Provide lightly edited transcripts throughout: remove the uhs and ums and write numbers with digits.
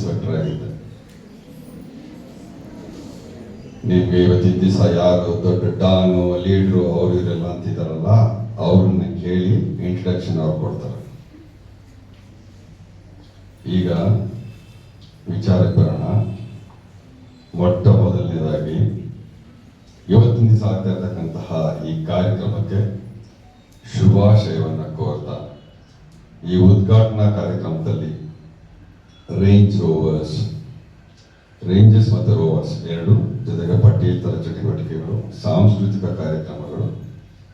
Inspector ಆಗಿದ್ದೆ. ನಿಮ್ಗೆ ಇವತ್ತಿನ ದಿವಸ ಯಾರು ದೊಡ್ಡ ಡಾನು ಲೀಡ್ರು ಅವರು ಇವರೆಲ್ಲ ಅಂತಿದ್ದಾರಲ್ಲ, ಅವ್ರನ್ನ ಕೇಳಿ ಇಂಟ್ರಡಕ್ಷನ್ ಅವ್ರು ಕೊಡ್ತಾರೆ. ಈಗ ವಿಚಾರಕ್ಕೆ ಬರೋಣ. ಮೊಟ್ಟ ಮೊದಲನೇದಾಗಿ ಇವತ್ತಿನ ದಿವಸ ಆಗ್ತಾ ಇರ್ತಕ್ಕಂತಹ ಈ ಕಾರ್ಯಕ್ರಮಕ್ಕೆ ಶುಭಾಶಯವನ್ನು ಕೋರ್ತಾ, ಈ ಉದ್ಘಾಟನಾ ಕಾರ್ಯಕ್ರಮದಲ್ಲಿ ರೇಂಜಸ್ ಮತ್ತು ರೋವರ್ಸ್ ಎರಡು ಜೊತೆಗೆ ಪಠ್ಯೇತರ ಚಟುವಟಿಕೆಗಳು, ಸಾಂಸ್ಕೃತಿಕ ಕಾರ್ಯಕ್ರಮಗಳು,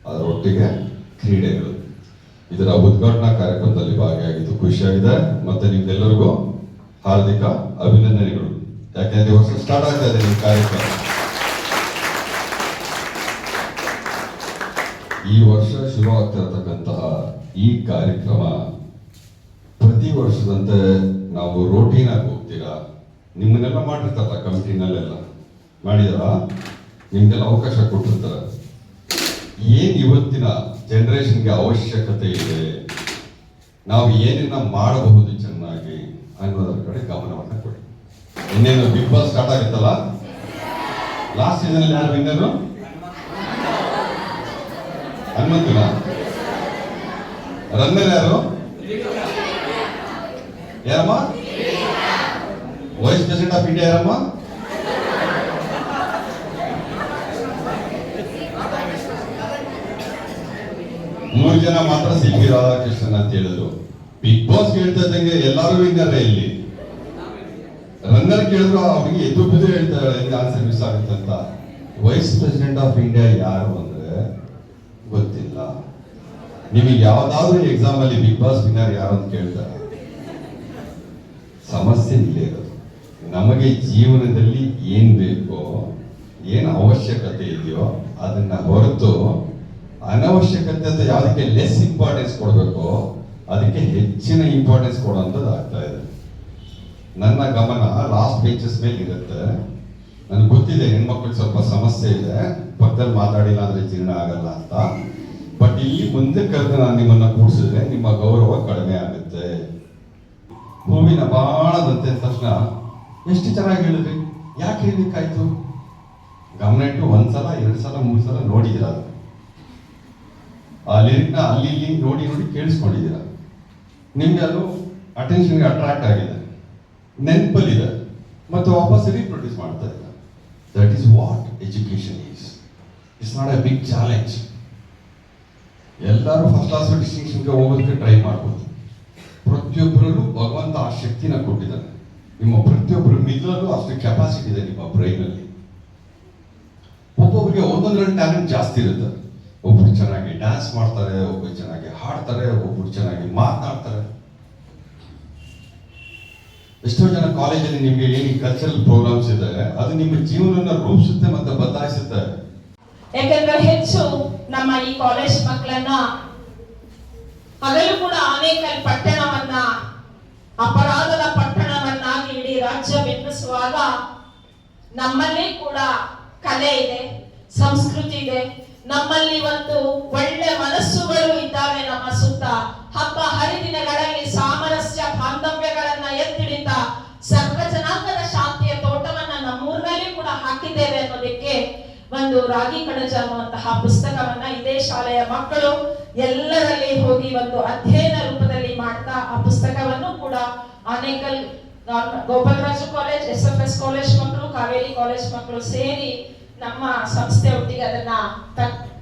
ಅದರೊಟ್ಟಿಗೆ ಕ್ರೀಡೆಗಳು, ಇದರ ಉದ್ಘಾಟನಾ ಕಾರ್ಯಕ್ರಮದಲ್ಲಿ ಭಾಗಿಯಾಗಿದ್ದು ಖುಷಿಯಾಗಿದೆ. ಮತ್ತೆ ನಿಮ್ಗೆಲ್ಲರಿಗೂ ಹಾರ್ದಿಕ ಅಭಿನಂದನೆಗಳು. ಯಾಕೆಂದ್ರೆ ವರ್ಷ ಸ್ಟಾರ್ಟ್ ಆಗ್ತಾ ಇದೆ ಈ ಕಾರ್ಯಕ್ರಮ. ಈ ವರ್ಷ ಶುರುವಾಗ್ತಿರತಕ್ಕಂತಹ ಈ ಕಾರ್ಯಕ್ರಮ ಪ್ರತಿ ವರ್ಷದಂತೆ ನಾವು ರೋಟೀನ್ ಆಗಿ ಹೋಗ್ತೀರಾ. ನಿಮ್ಮನ್ನೆಲ್ಲ ಮಾಡಿರ್ತಾರಲ್ಲ, ಕಮಿಟಿನಲ್ಲೆಲ್ಲ ಮಾಡಿದಾರ, ನಿಮ್ಗೆಲ್ಲ ಅವಕಾಶ ಕೊಟ್ಟಿರ್ತಾರ. ಏನ್ ಇವತ್ತಿನ ಜನರೇಷನ್ಗೆ ಅವಶ್ಯಕತೆ ಇದೆ, ನಾವು ಏನನ್ನ ಮಾಡಬಹುದು ಚೆನ್ನಾಗಿ ಅನ್ನೋದ್ರ ಕಡೆ ಗಮನವನ್ನ ಕೊಡಿ. ಇನ್ನೇನು ಬಿಗ್ ಬಾಸ್ ಸ್ಟಾರ್ಟ್ ಆಗುತ್ತಲ್ಲ, ಲಾಸ್ಟ್ ಸೀಸನ್ ಯಾರು ವಿನ್ನರು? ಹನುಮಂತನ. ರನ್ನರ್ ಯಾರು? ಯಾರಮ್ಮ? ವೈಸ್ ಪ್ರೆಸಿಡೆಂಟ್ ಆಫ್ ಇಂಡಿಯಾ ಯಾರಮ್ಮ? ಮೂರು ಜನ ಮಾತ್ರ ಸಿ.ಪಿ. ರಾಧಾಕೃಷ್ಣನ್ ಅಂತ ಹೇಳಿದ್ರು. ಬಿಗ್ ಬಾಸ್ ಹೇಳ್ತಾ ಇದ್ದಂಗೆ ಎಲ್ಲಾರು ವಿನ್ನರ್ ಇಲ್ಲಿ. ರನ್ನರ್ ಕೇಳಿದ್ರು ಅವ್ರಿಗೆ ಎದ್ದು ಬಿದ್ದು ಹೇಳ್ತಾರೆ ಆನ್ಸರ್ ಮಿಸ್ ಆಗುತ್ತೆ ಅಂತ. ವೈಸ್ ಪ್ರೆಸಿಡೆಂಟ್ ಆಫ್ ಇಂಡಿಯಾ ಯಾರು ಅಂದ್ರೆ ಗೊತ್ತಿಲ್ಲ. ನಿಮಗೆ ಯಾವ್ದಾದ್ರು ಎಕ್ಸಾಮ್ ಅಲ್ಲಿ ಬಿಗ್ ಬಾಸ್ ವಿನ್ನರ್ ಯಾರು ಅಂತ ಕೇಳ್ತಾರೆ, ಸಮಸ್ಯೆ ಇಲ್ಲೇ ಇರೋದು. ನಮಗೆ ಜೀವನದಲ್ಲಿ ಏನ್ ಬೇಕೋ, ಏನ್ ಅವಶ್ಯಕತೆ ಇದೆಯೋ ಅದನ್ನ ಹೊರತು ಅನವಶ್ಯಕತೆ ಅಂತ ಯಾವುದಕ್ಕೆ ಲೆಸ್ ಇಂಪಾರ್ಟೆನ್ಸ್ ಕೊಡಬೇಕು ಅದಕ್ಕೆ ಹೆಚ್ಚಿನ ಇಂಪಾರ್ಟೆನ್ಸ್ ಕೊಡುವಂಥದ್ದು ಆಗ್ತಾ ಇದೆ. ನನ್ನ ಗಮನ ಲಾಸ್ಟ್ ಬೆಂಚಸ್ ಮೇಲೆ ಇರುತ್ತೆ. ನನಗೆ ಗೊತ್ತಿದೆ ಹೆಣ್ಮಕ್ಳಿಗೆ ಸ್ವಲ್ಪ ಸಮಸ್ಯೆ ಇದೆ, ಪಕ್ಕದಲ್ಲಿ ಮಾತಾಡಿಲ್ಲ ಅಂದ್ರೆ ಜೀರ್ಣ ಆಗಲ್ಲ ಅಂತ. ಬಟ್ ಇಲ್ಲಿ ಮುಂದೆ ಕರೆದು ನಾನು ನಿಮ್ಮನ್ನ ಕೂಡಿಸಿದ್ರೆ ನಿಮ್ಮ ಗೌರವ ಕಡಿಮೆ ಆಗುತ್ತೆ. ಹೂವಿನ ಬಾಣದಂತೆ ತಕ್ಷಣ ಎಷ್ಟು ಚೆನ್ನಾಗಿ ಹೇಳಿದ್ರಿ, ಯಾಕೆ ಹೇಳ್ಬೇಕಾಯ್ತು? ಗಮನ ಇಟ್ಟು ಒಂದ್ಸಲ, 2 ಸಲ, 3 ಸಲ ನೋಡಿದಿರ. ಆ ಲಿರಿಕ್ನ ಅಲ್ಲಿ ಇಲ್ಲಿ ನೋಡಿ ಕೇಳಿಸ್ಕೊಂಡಿದ್ದೀರ. ನಿಮ್ಗೆ ಅದು ಅಟೆನ್ಷನ್ಗೆ ಅಟ್ರಾಕ್ಟ್ ಆಗಿದೆ, ನೆನಪಲ್ಲಿದೆ, ಮತ್ತು ವಾಪಸ್ ರೀಪ್ರೊಡ್ಯೂಸ್ ಮಾಡ್ತಾ ಇಲ್ಲ. That is what education is. It's not a big challenge. ಎಲ್ಲರೂ ಫಸ್ಟ್ ಕ್ಲಾಸ್ ಡಿಸ್ಟಿಂಕ್ಷನ್ಗೆ ಹೋಗೋದಕ್ಕೆ ಟ್ರೈ ಮಾಡ್ಬೋದು. ಪ್ರತಿಯೊಬ್ಬರಲ್ಲೂ ಭಗವಂತ ಆ ಶಕ್ತಿನ ಕೊಟ್ಟಿದ್ದಾನೆ. ನಿಮ್ಮ ಪ್ರತಿಯೊಬ್ಬರು ಮಿಲ್ಲಲ್ಲೂ ಅಷ್ಟು ಕೆಪಾಸಿಟಿ ಇದೆ ನಿಮ್ಮ ಬ್ರೈನಲ್ಲಿ. ಒಬ್ಬೊಬ್ಬರಿಗೆ ಒಂದೊಂದರಲ್ಲಿ ಟ್ಯಾಲೆಂಟ್ ಜಾಸ್ತಿ ಇರುತ್ತೆ. ಒಬ್ರು ಚೆನ್ನಾಗಿ ಡ್ಯಾನ್ಸ್ ಮಾಡ್ತಾರೆ, ಒಬ್ಬರು ಚೆನ್ನಾಗಿ ಹಾಡ್ತಾರೆ, ಒಬ್ರು ಚೆನ್ನಾಗಿ ಮಾತನಾಡ್ತಾರೆ. ಎಷ್ಟೋ ಜನ ಕಾಲೇಜಲ್ಲಿ ನಿಮ್ಗೆ ಏನು ಕಲ್ಚರಲ್ ಪ್ರೋಗ್ರಾಮ್ಸ್ ಇದೆ, ಅದು ನಿಮ್ಮ ಜೀವನನ ರೂಪಿಸುತ್ತೆ ಮತ್ತೆ ಬದಲಾಯಿಸುತ್ತೆ. ಯಾಕಂದ್ರೆ ಹೆಚ್ಚು ನಮ್ಮ ಈ ಕಾಲೇಜ್ ಮಕ್ಕಳನ್ನ ಹಗಲು ಕೂಡ ಆನೇಕಲ್ ಪಟ್ಟಣವನ್ನ ಅಪರಾಧದ ಪಟ್ಟಣವನ್ನಾಗಿ ಇಡೀ ರಾಜ್ಯ ಬಿಂಬಿಸುವಾಗ ನಮ್ಮಲ್ಲಿ ಕೂಡ ಕಲೆ ಇದೆ, ಸಂಸ್ಕೃತಿ ಇದೆ, ನಮ್ಮಲ್ಲಿ ಒಂದು ಒಳ್ಳೆ ಮನಸ್ಸುಗಳು ಇದ್ದಾವೆ. ನಮ್ಮ ಸುತ್ತ ಹಬ್ಬ ಹರಿದಿನಗಳಲ್ಲಿ ಸಾಮರಸ್ಯ ಬಾಂಧವ್ಯಗಳನ್ನ ಎತ್ತಿಡಿತಾ ಸರ್ವ ಜನಾಂಗದ ಶಾಂತಿಯ ತೋಟವನ್ನ ನಮ್ಮೂರಿನಲ್ಲಿ ಕೂಡ ಹಾಕಿದ್ದೇವೆ ಅನ್ನೋದಕ್ಕೆ ಒಂದು ರಾಗಿ ಕಣಜ ಅನ್ನುವಂತಹ ಪುಸ್ತಕವನ್ನ ಇದೇ ಶಾಲೆಯ ಮಕ್ಕಳು ಎಲ್ಲರಲ್ಲಿ ಹೋಗಿ ಒಂದು ಅಧ್ಯಯನ ರೂಪದಲ್ಲಿ ಮಾಡ್ತಾ ಆ ಪುಸ್ತಕವನ್ನು ಕೂಡ ಆನೇಕಲ್ ಗೋಪಾಲರಾಜು ಕಾಲೇಜ್, SFS ಕಾಲೇಜ್ ಮಕ್ಕಳು, ಕಾವೇರಿ ಕಾಲೇಜ್ ಮಕ್ಕಳು ಸೇರಿ ನಮ್ಮ ಸಂಸ್ಥೆ ಒಟ್ಟಿಗೆ ಅದನ್ನ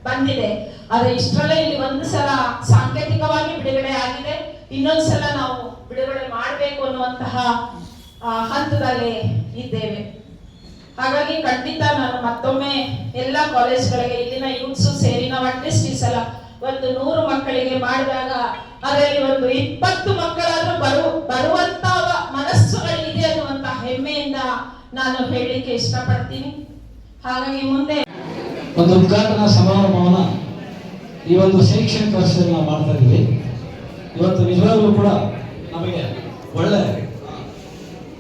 ಬಂದಿದೆ. ಆದ್ರೆ ಇಷ್ಟರಲ್ಲೇ ಇಲ್ಲಿ ಒಂದು ಸಲ ಸಾಂಕೇತಿಕವಾಗಿ ಬಿಡುಗಡೆ ಆಗಿದೆ, ಇನ್ನೊಂದ್ಸಲ ನಾವು ಬಿಡುಗಡೆ ಮಾಡಬೇಕು ಅನ್ನುವಂತಹ ಹಂತದಲ್ಲಿ ಇದ್ದೇವೆ. ಹಾಗಾಗಿ ಖಂಡಿತ ನಾನು ಮತ್ತೊಮ್ಮೆ ಎಲ್ಲ ಕಾಲೇಜ್ಗಳಿಗೆ ಇಲ್ಲಿನ ಯೂತ್ಸ್ ಸೇರಿ ನಾವು ಅಟ್ಲೀಸ್ಟ್ ಈ ಸಲ ಒಂದು 100 ಮಕ್ಕಳಿಗೆ ಮಾಡಿದಾಗ ಅದರಲ್ಲಿ ಒಂದು 20 ಮಕ್ಕಳಾದ್ರೂ ಬರುವಂತ ಮನಸ್ಸುಗಳಿದೆ ಅನ್ನುವಂತ ಹೆಮ್ಮೆಯಿಂದ ನಾನು ಹೇಳಲಿಕ್ಕೆ ಇಷ್ಟಪಡ್ತೀನಿ. ಹಾಗಾಗಿ ಮುಂದೆ ಒಂದು ಉದ್ಘಾಟನಾ ಸಮಾರಂಭವನ್ನ ಈ ಒಂದು ಶೈಕ್ಷಣಿಕ ವರ್ಷದಲ್ಲಿ ನಾವು ಮಾಡ್ತಾ ಇದ್ವಿ. ಇವತ್ತು ನಿಜವಾಗ್ಲೂ ಕೂಡ ನಮಗೆ ಒಳ್ಳೆ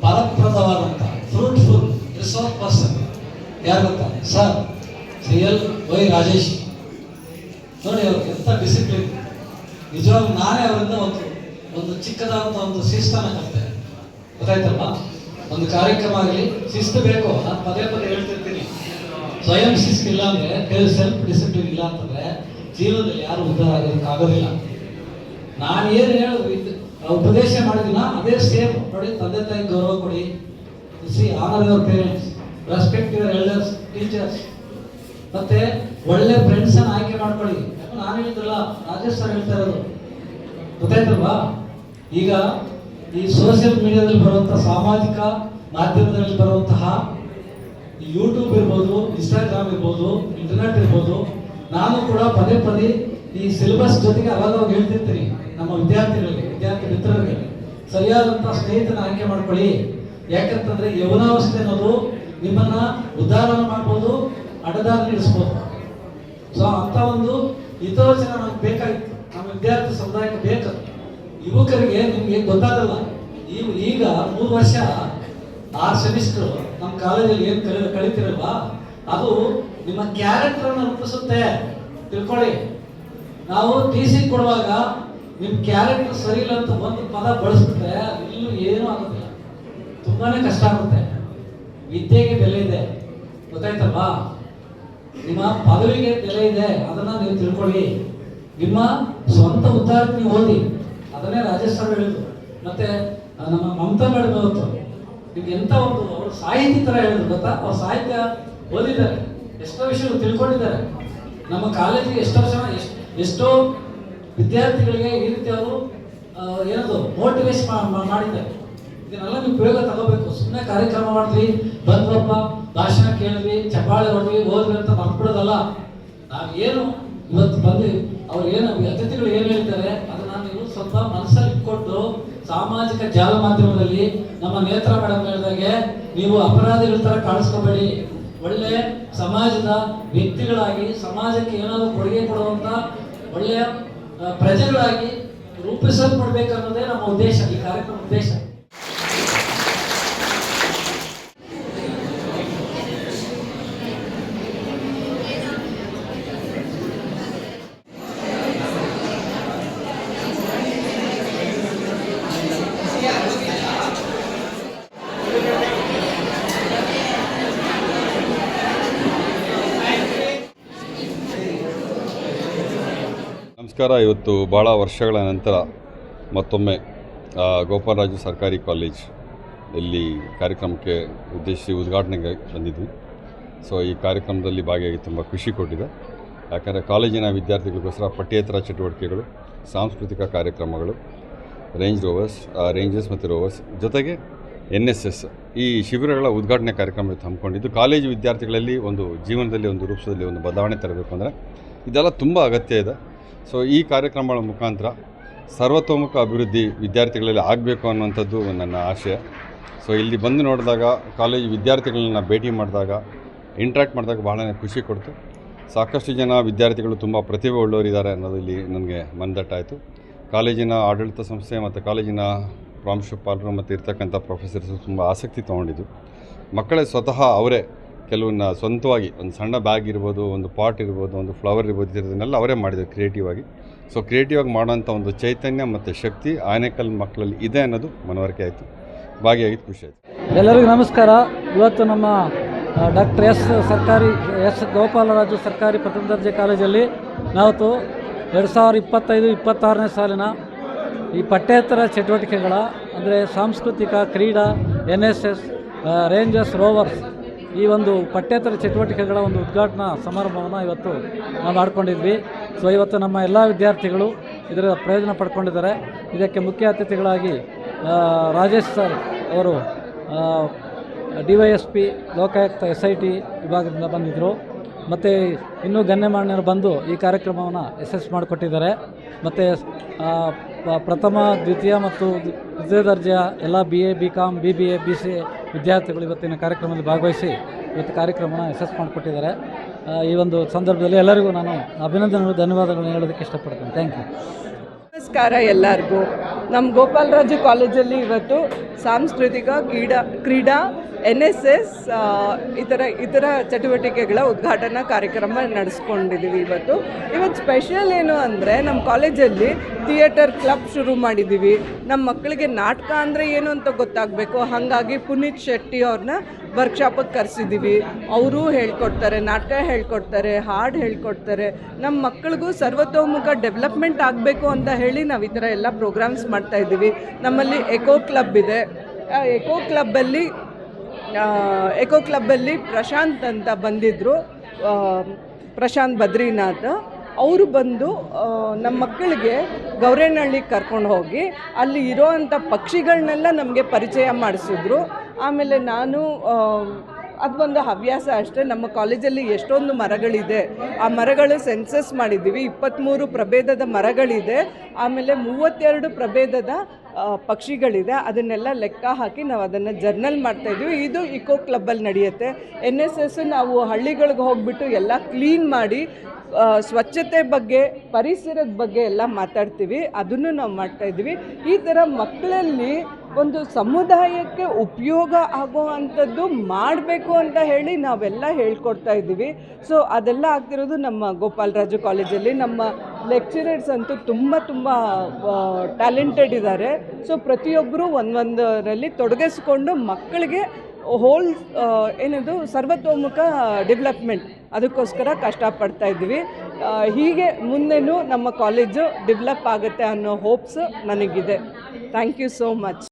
ಫಲಪ್ರದವಾದಂಥ ಫ್ರೂಟ್ಫುಲ್ ರಿಸೋರ್ಸ್ ಪರ್ಸನ್ ಯಾರು ಗೊತ್ತಾ ಸರ್? CL.Y. ರಾಜೇಶ್ ನೋಡಿ, ಅವ್ರು ಎಂಥ ಡಿಸಿಪ್ಲಿನ್. ನಿಜವಾಗ್ಲೂ ನಾನೇ ಅವರಿಂದ ಒಂದು ಚಿಕ್ಕದಾದಂಥ ಒಂದು ಶಿಸ್ತನ್ನು ಕಲಿತೆ, ಗೊತ್ತಾಯ್ತಲ್ವಾ? ಒಂದು ಕಾರ್ಯಕ್ರಮ ಆಗಲಿ ಶಿಸ್ತು ಬೇಕು. ನಾನು ಪದೇ ಪದೇ ಹೇಳ್ತಿರ್ತೀನಿ, ಸ್ವಯಂ ಶಿಸ್ತು ಇಲ್ಲ ಅಂದರೆ, ಸೆಲ್ಫ್ ಡಿಸಿಪ್ಲಿನ್ ಇಲ್ಲ ಅಂತಂದರೆ ಜೀವನದಲ್ಲಿ ಯಾರು ಉದ್ಧಾರ ಆಗೋದಕ್ಕಾಗೋದಿಲ್ಲ. ನಾನು ಏನು ಉಪದೇಶ ಮಾಡಿದ್ದೀನ ಅದೇ ಸೇಮ್ ನೋಡಿ. ತಂದೆ ತಾಯಿ ಗೌರವ ಕೊಡಿ, honour your parents, respect your elders, teachers, ಮತ್ತೆ ಒಳ್ಳೆ ಫ್ರೆಂಡ್ಸ್ ಅನ್ನು ಆಯ್ಕೆ ಮಾಡ್ಕೊಳ್ಳಿ. ನಾನು ಹೇಳಿದ್ರಲ್ಲ, ರಾಜೇಶ್ ಸರ್ ಹೇಳ್ತಾ ಇರೋದು ಗೊತ್ತಾಯ್ತಲ್ವಾ? ಈಗ ಈ ಸೋಷಿಯಲ್ ಮೀಡಿಯಾದಲ್ಲಿ ಬರುವಂತಹ, ಸಾಮಾಜಿಕ ಮಾಧ್ಯಮದಲ್ಲಿ ಬರುವಂತಹ ಯೂಟ್ಯೂಬ್ ಇರ್ಬೋದು, ಇನ್ಸ್ಟಾಗ್ರಾಮ್ ಇರ್ಬೋದು, ಇಂಟರ್ನೆಟ್ ಇರ್ಬೋದು, ನಾನು ಕೂಡ ಪದೇ ಪದೇ ಈ ಸಿಲೆಬಸ್ ಜೊತೆಗೆ ಅವಾಗ ಹೇಳ್ತಿರ್ತೀನಿ ನಮ್ಮ ವಿದ್ಯಾರ್ಥಿ ಮಿತ್ರರಿಗೆ, ಸರಿಯಾದಂಥ ಸ್ನೇಹಿತನ ಆಯ್ಕೆ ಮಾಡ್ಕೊಳ್ಳಿ. ಯಾಕಂತಂದ್ರೆ ಯೌವನಾವಸ್ಥೆ ಅನ್ನೋದು ನಿಮ್ಮನ್ನ ಉದ್ಧಾರ ಮಾಡ್ಬೋದು, ಅಡದಾರ ಇಳಿಸ್ಬೋದು. ಸೊ ಅಂತ ಒಂದು ಹಿತವಚನ ನಮ್ಗೆ ಬೇಕಾಗಿತ್ತು, ನಮ್ಮ ವಿದ್ಯಾರ್ಥಿ ಸಮುದಾಯಕ್ಕೆ ಬೇಕು. ಯುವಕರಿಗೆ ನಿಮ್ಗೆ ಗೊತ್ತಾಗಲ್ಲ, ಈಗ 3 ವರ್ಷ 6 ಸೆಮಿಸ್ಟರ್ ನಮ್ಮ ಕಾಲೇಜಲ್ಲಿ ಏನು ಕಲಿತಿರಲ್ವಾ, ಅದು ನಿಮ್ಮ ಕ್ಯಾರೆಕ್ಟರ್ನ ರೂಪಿಸುತ್ತೆ. ತಿಳ್ಕೊಳ್ಳಿ, ನಾವು TC ಕೊಡುವಾಗ ನಿಮ್ಮ ಕ್ಯಾರೆಕ್ಟರ್ ಸರಿ ಇಲ್ಲ ಅಂತ ಒಂದು ಪದ ಬಳಸಿದ್ರೆ ಇಲ್ಲೂ ಏನೂ ಆಗೋದಿಲ್ಲ, ತುಂಬಾನೇ ಕಷ್ಟ ಆಗುತ್ತೆ. ವಿದ್ಯೆಗೆ ಬೆಲೆ ಇದೆ, ಗೊತ್ತಾಯ್ತಲ್ವಾ? ನಿಮ್ಮ ಪದವಿಗೆ ಬೆಲೆ ಇದೆ, ಅದನ್ನ ನೀವು ತಿಳ್ಕೊಳ್ಳಿ. ನಿಮ್ಮ ಸ್ವಂತ ಉದ್ಧಾರಕ್ಕೆ ನೀವು ಓದಿ, ಅದನ್ನೇ ರಾಜೇಶ್ ಸರ್ ಹೇಳಿದ್ರು. ಮತ್ತೆ ನಮ್ಮ ಮಮತಾ ಮೇಡಮ್ ಅವತ್ತು ನಿಮ್ಗೆ ಎಂತ ಒಂದು ಅವರು ಸಾಹಿತಿ ತರ ಹೇಳಿದ್ರು ಗೊತ್ತಾ? ಅವ್ರು ಸಾಹಿತ್ಯ ಓದಿದ್ದಾರೆ, ಎಷ್ಟೋ ವಿಷಯ ತಿಳ್ಕೊಂಡಿದ್ದಾರೆ. ನಮ್ಮ ಕಾಲೇಜಿಗೆ ಎಷ್ಟೋ ವಿದ್ಯಾರ್ಥಿಗಳಿಗೆ ಈ ರೀತಿ ಅವರು ಏನದು ಮೋಟಿವೇಶನ್ ಮಾಡಿದ್ದಾರೆ. ಇದನ್ನೆಲ್ಲ ನೀವು ಉಪಯೋಗ ತಗೋಬೇಕು. ಸುಮ್ಮನೆ ಕಾರ್ಯಕ್ರಮ ಮಾಡಿದ್ವಿ, ಬಂದ್ವಪ್ಪ, ಭಾಷಣ ಕೇಳಿದ್ವಿ, ಚಪ್ಪಾಳೆ ಹೊಡೆದ್ವಿ, ಹೋದ್ವಿ ಅಂತ ಮರ್ಬಿಡೋದಲ್ಲ. ನಾವೇನು ಇವತ್ತು ಬಂದು ಅವ್ರು ಏನು ಅತಿಥಿಗಳು ಏನು ಹೇಳ್ತಾರೆ ಅದನ್ನ ನೀವು ಸ್ವಲ್ಪ ಮನಸ್ಸಲ್ಲಿ ಇಟ್ಕೊಂಡು ಸಾಮಾಜಿಕ ಜಾಲ ಮಾಧ್ಯಮದಲ್ಲಿ ನಮ್ಮ ನೇತ್ರ ಮೇಡಮ್ ಹೇಳಿದಾಗೆ ನೀವು ಅಪರಾಧಿಗಳ ತರ ಕಾಣಿಸ್ಕೋಬೇಡಿ. ಒಳ್ಳೆ ಸಮಾಜದ ವ್ಯಕ್ತಿಗಳಾಗಿ ಸಮಾಜಕ್ಕೆ ಏನಾದರೂ ಕೊಡುಗೆ ಕೊಡುವಂತ ಒಳ್ಳೆಯ ಪ್ರಜೆಗಳಾಗಿ ರೂಪಿಸಲ್ಪಡ್ಬೇಕು ಅನ್ನೋದೇ ನಮ್ಮ ಉದ್ದೇಶ, ಈ ಕಾರ್ಯಕ್ರಮ ಉದ್ದೇಶ. ನಮಸ್ಕಾರ. ಇವತ್ತು ಭಾಳ ವರ್ಷಗಳ ನಂತರ ಮತ್ತೊಮ್ಮೆ ಗೋಪಾಲರಾಜು ಸರ್ಕಾರಿ ಕಾಲೇಜ್ ಇಲ್ಲಿ ಕಾರ್ಯಕ್ರಮಕ್ಕೆ ಉದ್ದೇಶಿಸಿ ಉದ್ಘಾಟನೆಗೆ ಬಂದಿದ್ವಿ. ಸೊ ಈ ಕಾರ್ಯಕ್ರಮದಲ್ಲಿ ಭಾಗಿಯಾಗಿ ತುಂಬ ಖುಷಿ ಕೊಟ್ಟಿದೆ. ಯಾಕಂದರೆ ಕಾಲೇಜಿನ ವಿದ್ಯಾರ್ಥಿಗಳಿಗೋಸ್ಕರ ಪಠ್ಯೇತರ ಚಟುವಟಿಕೆಗಳು, ಸಾಂಸ್ಕೃತಿಕ ಕಾರ್ಯಕ್ರಮಗಳು, ರೇಂಜಸ್ ಮತ್ತು ರೋವರ್ಸ್ ಜೊತೆಗೆ NSS ಈ ಶಿಬಿರಗಳ ಉದ್ಘಾಟನೆ ಕಾರ್ಯಕ್ರಮ ಹಮ್ಮಿಕೊಂಡಿದ್ದು, ಕಾಲೇಜು ವಿದ್ಯಾರ್ಥಿಗಳಲ್ಲಿ ಒಂದು ಜೀವನದಲ್ಲಿ ಒಂದು ರೂಪದಲ್ಲಿ ಒಂದು ಬದಲಾವಣೆ ತರಬೇಕು ಅಂದರೆ ಇದೆಲ್ಲ ತುಂಬ ಅಗತ್ಯ ಇದೆ. ಸೊ ಈ ಕಾರ್ಯಕ್ರಮಗಳ ಮುಖಾಂತರ ಸರ್ವತೋಮುಖ ಅಭಿವೃದ್ಧಿ ವಿದ್ಯಾರ್ಥಿಗಳಲ್ಲಿ ಆಗಬೇಕು ಅನ್ನುವಂಥದ್ದು ನನ್ನ ಆಶಯ. ಸೊ ಇಲ್ಲಿ ಬಂದು ನೋಡಿದಾಗ, ಕಾಲೇಜು ವಿದ್ಯಾರ್ಥಿಗಳನ್ನ ಭೇಟಿ ಮಾಡಿದಾಗ, ಇಂಟ್ರ್ಯಾಕ್ಟ್ ಮಾಡಿದಾಗ ಬಹಳ ಖುಷಿ ಕೊಡ್ತು. ಸಾಕಷ್ಟು ಜನ ವಿದ್ಯಾರ್ಥಿಗಳು ತುಂಬ ಪ್ರತಿಭೆ ಉಳ್ಳವರಿದ್ದಾರೆ ಅನ್ನೋದು ಇಲ್ಲಿ ನನಗೆ ಮನದಟ್ಟಾಯಿತು. ಕಾಲೇಜಿನ ಆಡಳಿತ ಸಂಸ್ಥೆ ಮತ್ತು ಕಾಲೇಜಿನ ಪ್ರಾಂಶುಪಾಲರು ಮತ್ತು ಇರ್ತಕ್ಕಂಥ ಪ್ರೊಫೆಸರ್ಸು ತುಂಬ ಆಸಕ್ತಿ ತೊಗೊಂಡಿದ್ದು. ಮಕ್ಕಳೇ ಸ್ವತಃ ಅವರೇ ಕೆಲವನ್ನ ಸ್ವಂತವಾಗಿ ಒಂದು ಸಣ್ಣ ಬ್ಯಾಗ್ ಇರ್ಬೋದು, ಒಂದು ಪಾಟ್ ಇರ್ಬೋದು, ಒಂದು ಫ್ಲವರ್ ಇರ್ಬೋದು, ಇದನ್ನೆಲ್ಲ ಅವರೇ ಮಾಡಿದ್ದಾರೆ ಕ್ರಿಯೇಟಿವ್ ಆಗಿ. ಸೊ ಕ್ರಿಯೇಟಿವ್ ಆಗಿ ಮಾಡೋಂಥ ಒಂದು ಚೈತನ್ಯ ಮತ್ತು ಶಕ್ತಿ ಆನೇಕಲ್ ಮಕ್ಕಳಲ್ಲಿ ಇದೆ ಅನ್ನೋದು ಮನವರಿಕೆ ಆಯಿತು. ಭಾಗಿಯಾಗಿದ್ದು ಖುಷಿ ಆಯಿತು. ಎಲ್ಲರಿಗೂ ನಮಸ್ಕಾರ. ಇವತ್ತು ನಮ್ಮ ಡಾಕ್ಟರ್ ಎಸ್ ಗೋಪಾಲರಾಜು ಸರ್ಕಾರಿ ಪ್ರಥಮ ದರ್ಜೆ ಕಾಲೇಜಲ್ಲಿ ನಾವತ್ತು 2025-26ನೇ ಸಾಲಿನ ಈ ಪಠ್ಯೇತರ ಚಟುವಟಿಕೆಗಳ ಅಂದರೆ ಸಾಂಸ್ಕೃತಿಕ, ಕ್ರೀಡಾ, NSS, ರೇಂಜಸ್, ರೋವರ್ಸ್ ಈ ಒಂದು ಪಠ್ಯೇತರ ಚಟುವಟಿಕೆಗಳ ಒಂದು ಉದ್ಘಾಟನಾ ಸಮಾರಂಭವನ್ನು ಇವತ್ತು ನಾವು ಮಾಡ್ಕೊಂಡಿದ್ವಿ. ಸೊ ಇವತ್ತು ನಮ್ಮ ಎಲ್ಲ ವಿದ್ಯಾರ್ಥಿಗಳು ಇದರ ಪ್ರಯೋಜನ ಪಡ್ಕೊಂಡಿದ್ದಾರೆ. ಇದಕ್ಕೆ ಮುಖ್ಯ ಅತಿಥಿಗಳಾಗಿ ರಾಜೇಶ್ ಸರ್ ಅವರು DYSP ಲೋಕಾಯುಕ್ತ SIT ವಿಭಾಗದಿಂದ ಬಂದಿದ್ದರು. ಮತ್ತು ಇನ್ನೂ ಗಣ್ಯಮಾನ್ಯರು ಬಂದು ಈ ಕಾರ್ಯಕ್ರಮವನ್ನು ಯಶಸ್ವಿ ಮಾಡಿಕೊಟ್ಟಿದ್ದಾರೆ. ಮತ್ತು ಪ್ರಥಮ, ದ್ವಿತೀಯ ಮತ್ತು ದ್ವಿತೀಯ ದರ್ಜೆಯ ಎಲ್ಲ BA, BCom, BBA, BCA ವಿದ್ಯಾರ್ಥಿಗಳು ಇವತ್ತಿನ ಕಾರ್ಯಕ್ರಮದಲ್ಲಿ ಭಾಗವಹಿಸಿ ಇವತ್ತು ಕಾರ್ಯಕ್ರಮನ ಯಶಸ್ವಿ ಮಾಡಿಕೊಟ್ಟಿದ್ದಾರೆ. ಈ ಒಂದು ಸಂದರ್ಭದಲ್ಲಿ ಎಲ್ಲರಿಗೂ ನಾನು ಅಭಿನಂದನೆಗಳು, ಧನ್ಯವಾದಗಳನ್ನು ಹೇಳೋದಕ್ಕೆ ಇಷ್ಟಪಡ್ತೇನೆ. Thank you. ನಮಸ್ಕಾರ ಎಲ್ಲರಿಗೂ. ನಮ್ಮ ಗೋಪಾಲರಾಜು ಕಾಲೇಜಲ್ಲಿ ಇವತ್ತು ಸಾಂಸ್ಕೃತಿಕ, ಕ್ರೀಡಾ NSS ಇತರ ಚಟುವಟಿಕೆಗಳ ಉದ್ಘಾಟನಾ ಕಾರ್ಯಕ್ರಮ ನಡೆಸ್ಕೊಂಡಿದ್ದೀವಿ ಇವತ್ತು ಸ್ಪೆಷಲ್ ಏನು ಅಂದರೆ ನಮ್ಮ ಕಾಲೇಜಲ್ಲಿ ಥಿಯೇಟರ್ ಕ್ಲಬ್ ಶುರು ಮಾಡಿದ್ದೀವಿ. ನಮ್ಮ ಮಕ್ಕಳಿಗೆ ನಾಟಕ ಅಂದರೆ ಏನು ಅಂತ ಗೊತ್ತಾಗಬೇಕು, ಹಾಗಾಗಿ ಪುನೀತ್ ಶೆಟ್ಟಿ ಅವ್ರನ್ನ ವರ್ಕ್ಶಾಪಿಗೆ ಕರೆಸಿದ್ದೀವಿ. ಅವರು ಹೇಳ್ಕೊಡ್ತಾರೆ, ನಾಟಕ ಹೇಳ್ಕೊಡ್ತಾರೆ, ಹಾಡು ಹೇಳ್ಕೊಡ್ತಾರೆ. ನಮ್ಮ ಮಕ್ಕಳಿಗೂ ಸರ್ವತೋಮುಖ ಡೆವಲಪ್ಮೆಂಟ್ ಆಗಬೇಕು ಅಂತ ಹೇಳಿ ನಾವು ಈ ಥರ ಎಲ್ಲ ಪ್ರೋಗ್ರಾಮ್ಸ್ ಮಾಡ್ತಾಯಿದ್ದೀವಿ. ನಮ್ಮಲ್ಲಿ ಎಕೋ ಕ್ಲಬ್ ಇದೆ. ಎಕೋ ಕ್ಲಬ್ಬಲ್ಲಿ ಪ್ರಶಾಂತ್ ಅಂತ ಬಂದಿದ್ದರು, ಪ್ರಶಾಂತ್ ಬದ್ರಿನಾಥ್. ಅವರು ಬಂದು ನಮ್ಮ ಮಕ್ಕಳಿಗೆ ಗೌರೇನಹಳ್ಳಿಗೆ ಕರ್ಕೊಂಡು ಹೋಗಿ ಅಲ್ಲಿ ಇರೋವಂಥ ಪಕ್ಷಿಗಳನ್ನೆಲ್ಲ ನಮಗೆ ಪರಿಚಯ ಮಾಡಿಸಿದ್ರು. ಆಮೇಲೆ ನಾನು ಅದೊಂದು ಹವ್ಯಾಸ ಅಷ್ಟೇ. ನಮ್ಮ ಕಾಲೇಜಲ್ಲಿ ಎಷ್ಟೊಂದು ಮರಗಳಿದೆ, ಆ ಮರಗಳು ಸೆನ್ಸಸ್ ಮಾಡಿದ್ದೀವಿ. 23 ಪ್ರಭೇದದ ಮರಗಳಿದೆ, ಆಮೇಲೆ 32 ಪ್ರಭೇದದ ಪಕ್ಷಿಗಳಿದೆ. ಅದನ್ನೆಲ್ಲ ಲೆಕ್ಕ ಹಾಕಿ ನಾವು ಅದನ್ನು ಜರ್ನಲ್ ಮಾಡ್ತಾಯಿದ್ವಿ. ಇದು ಇಕೋ ಕ್ಲಬ್ಬಲ್ಲಿ ನಡೆಯುತ್ತೆ. NSS ನಾವು ಹಳ್ಳಿಗಳಿಗೆ ಹೋಗ್ಬಿಟ್ಟು ಎಲ್ಲ ಕ್ಲೀನ್ ಮಾಡಿ ಸ್ವಚ್ಛತೆ ಬಗ್ಗೆ, ಪರಿಸರದ ಬಗ್ಗೆ ಎಲ್ಲ ಮಾತಾಡ್ತೀವಿ. ಅದನ್ನು ನಾವು ಮಾಡ್ತಾಯಿದ್ವಿ. ಈ ಥರ ಮಕ್ಕಳಲ್ಲಿ ಒಂದು ಸಮುದಾಯಕ್ಕೆ ಉಪಯೋಗ ಆಗೋ ಅಂಥದ್ದು ಮಾಡಬೇಕು ಅಂತ ಹೇಳಿ ನಾವೆಲ್ಲ ಹೇಳ್ಕೊಡ್ತಾ ಇದ್ದೀವಿ. ಸೊ ಅದೆಲ್ಲ ಆಗ್ತಿರೋದು ನಮ್ಮ ಗೋಪಾಲರಾಜು ಕಾಲೇಜಲ್ಲಿ. ನಮ್ಮ ಲೆಕ್ಚರರ್ಸ್ ಅಂತೂ ತುಂಬ ಟ್ಯಾಲೆಂಟೆಡ್ ಇದ್ದಾರೆ. ಸೊ ಪ್ರತಿಯೊಬ್ಬರು ಒಂದೊಂದರಲ್ಲಿ ತೊಡಗಿಸ್ಕೊಂಡು ಮಕ್ಕಳಿಗೆ ಏನದು ಸರ್ವತೋಮುಖ ಡೆವಲಪ್ಮೆಂಟ್ ಅದಕ್ಕೋಸ್ಕರ ಕಷ್ಟಪಡ್ತಾ ಇದ್ದೀವಿ. ಹೀಗೆ ಮುಂದೆನೂ ನಮ್ಮ ಕಾಲೇಜು ಡೆವಲಪ್ ಆಗುತ್ತೆ ಅನ್ನೋ ಹೋಪ್ಸ್ ನನಗಿದೆ. Thank you so much.